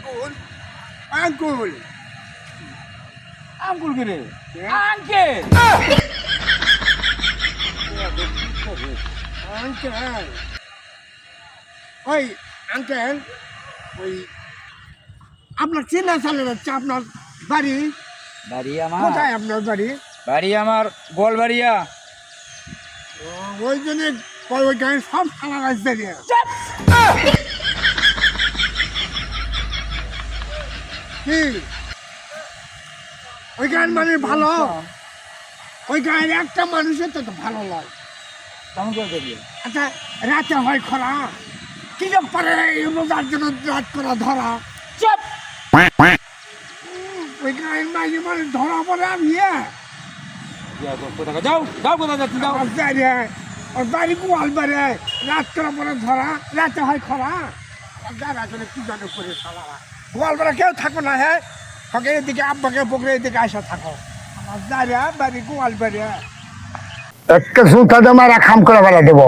আঙ্কুল আঙ্কুল আঙ্কুল কে রে কে? Uncle uncle ওই uncle ওই আপনার চেনা চালে যাচ্ছে আপনার বাড়ি বাড়ি আমার কোথায় আপনার বাড়ি বাড়ি আমার গোলবাড়িয়া ওই জন্য ওই গায়ে সব সালা গাছ দাঁড়িয়ে কি ওই গান মানে ভালো ওই গায়ের একটা মানুষের তো ভালো লাগে কেমন করে করবি আচ্ছা রাতে হয় খরা কি যে পারে রোজার জন্য রাত করা ধরা চুপ ওই গায়ের মাঝে মানে ধরা পরে আমি কোথায় যাও যাও কোথায় যাচ্ছি যাও আমার দাঁড়িয়ে ওর বাড়ি গোয়াল বাড়ে রাত করা পরে ধরা রাতে হয় খরা যারা আসলে কি জানে করে সালারা গোয়াল বাড়া কেউ থাকো না হ্যাঁ ওকে এদিকে আব্বাকে বকরে এদিকে আসা থাকো আমার দাঁড়িয়ে বাড়ি গোয়াল বাড়ি একটা জুতা দিয়ে মারা খাম করে বেলা দেবো